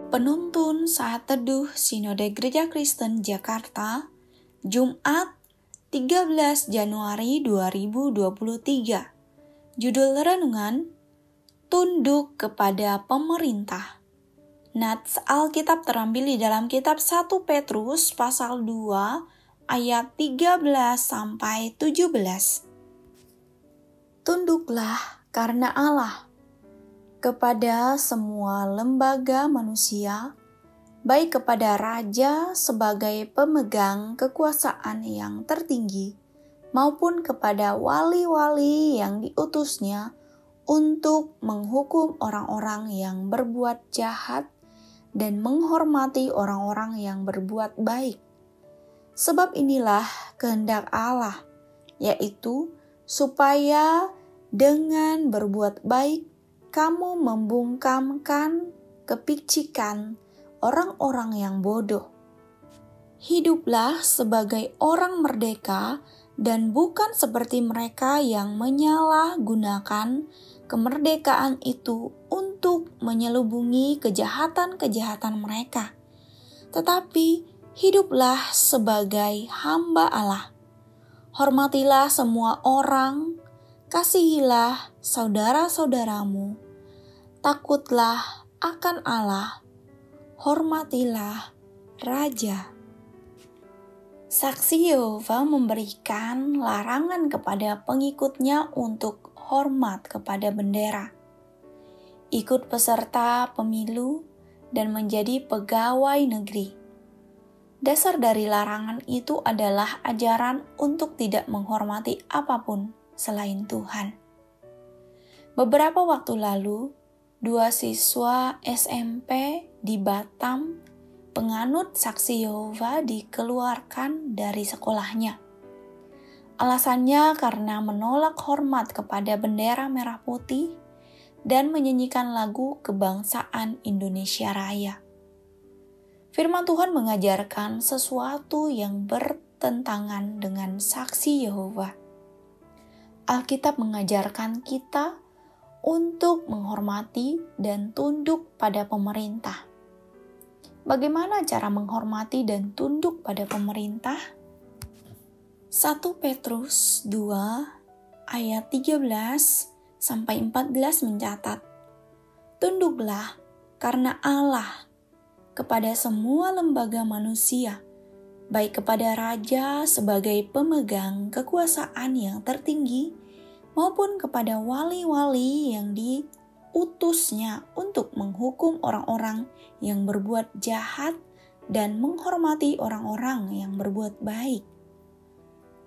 Penuntun Saat Teduh Sinode Gereja Kristen Jakarta, Jumat 13 Januari 2023. Judul renungan, Tunduk kepada Pemerintah. Nats Alkitab terambil di dalam kitab 1 Petrus pasal 2 ayat 13-17. Tunduklah karena Allah kepada semua lembaga manusia, baik kepada raja sebagai pemegang kekuasaan yang tertinggi, maupun kepada wali-wali yang diutusnya untuk menghukum orang-orang yang berbuat jahat dan menghormati orang-orang yang berbuat baik. Sebab inilah kehendak Allah, yaitu supaya dengan berbuat baik kamu membungkamkan kepicikan orang-orang yang bodoh. Hiduplah sebagai orang merdeka dan bukan seperti mereka yang menyalahgunakan kemerdekaan itu untuk menyelubungi kejahatan-kejahatan mereka. Tetapi hiduplah sebagai hamba Allah. Hormatilah semua orang, kasihilah saudara-saudaramu, takutlah akan Allah, hormatilah Raja. Saksi Yehova memberikan larangan kepada pengikutnya untuk hormat kepada bendera, ikut peserta pemilu, dan menjadi pegawai negeri. Dasar dari larangan itu adalah ajaran untuk tidak menghormati apapun selain Tuhan. Beberapa waktu lalu, 2 siswa SMP di Batam, penganut Saksi Yehova, dikeluarkan dari sekolahnya. Alasannya karena menolak hormat kepada bendera merah putih dan menyanyikan lagu kebangsaan Indonesia Raya. Firman Tuhan mengajarkan sesuatu yang bertentangan dengan Saksi Yehova. Alkitab mengajarkan kita untuk menghormati dan tunduk pada pemerintah. Bagaimana cara menghormati dan tunduk pada pemerintah? 1 Petrus 2 ayat 13-14 mencatat, Tunduklah karena Allah kepada semua lembaga manusia, baik kepada raja sebagai pemegang kekuasaan yang tertinggi, maupun kepada wali-wali yang diutusnya untuk menghukum orang-orang yang berbuat jahat dan menghormati orang-orang yang berbuat baik.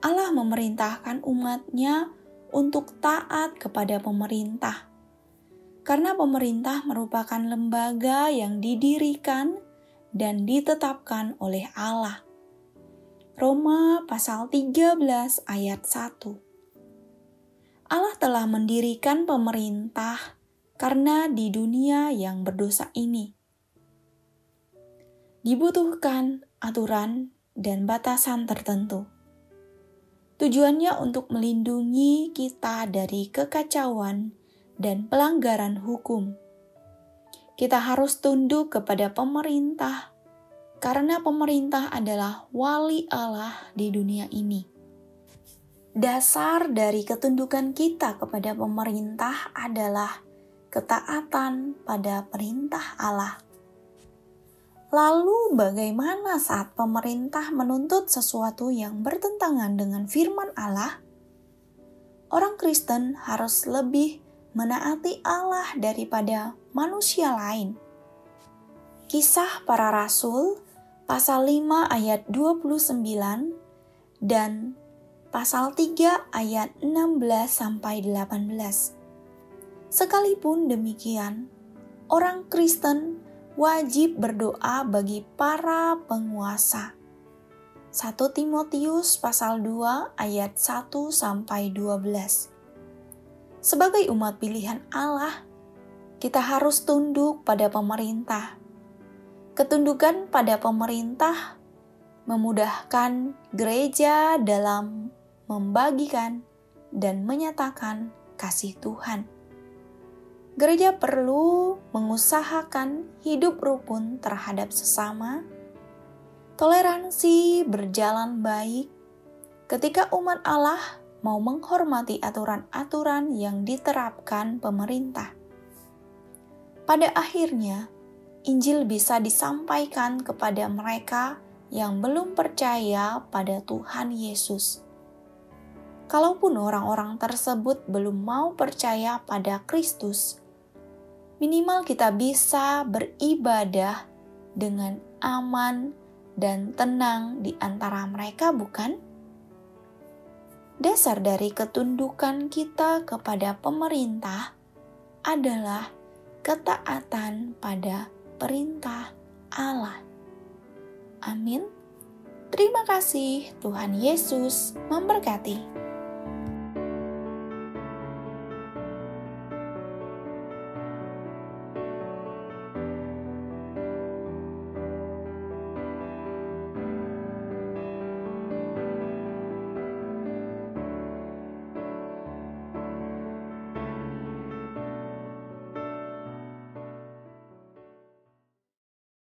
Allah memerintahkan umat-Nya untuk taat kepada pemerintah, karena pemerintah merupakan lembaga yang didirikan dan ditetapkan oleh Allah. Roma pasal 13 ayat 1. Allah telah mendirikan pemerintah karena di dunia yang berdosa ini dibutuhkan aturan dan batasan tertentu. Tujuannya untuk melindungi kita dari kekacauan dan pelanggaran hukum. Kita harus tunduk kepada pemerintah karena pemerintah adalah wali Allah di dunia ini. Dasar dari ketundukan kita kepada pemerintah adalah ketaatan pada perintah Allah. Lalu bagaimana saat pemerintah menuntut sesuatu yang bertentangan dengan firman Allah? Orang Kristen harus lebih menaati Allah daripada manusia lain. Kisah Para Rasul pasal 5 ayat 29 dan pasal 3 ayat 16-18. Sekalipun demikian, orang Kristen wajib berdoa bagi para penguasa. 1 Timotius pasal 2 ayat 1-12. Sebagai umat pilihan Allah, kita harus tunduk pada pemerintah. Ketundukan pada pemerintah memudahkan gereja dalam membagikan dan menyatakan kasih Tuhan. Gereja perlu mengusahakan hidup rukun terhadap sesama, toleransi berjalan baik ketika umat Allah mau menghormati aturan-aturan yang diterapkan pemerintah. Pada akhirnya, Injil bisa disampaikan kepada mereka yang belum percaya pada Tuhan Yesus. Kalaupun orang-orang tersebut belum mau percaya pada Kristus, minimal kita bisa beribadah dengan aman dan tenang di antara mereka, bukan? Dasar dari ketundukan kita kepada pemerintah adalah ketaatan pada perintah Allah. Amin. Terima kasih, Tuhan Yesus memberkati.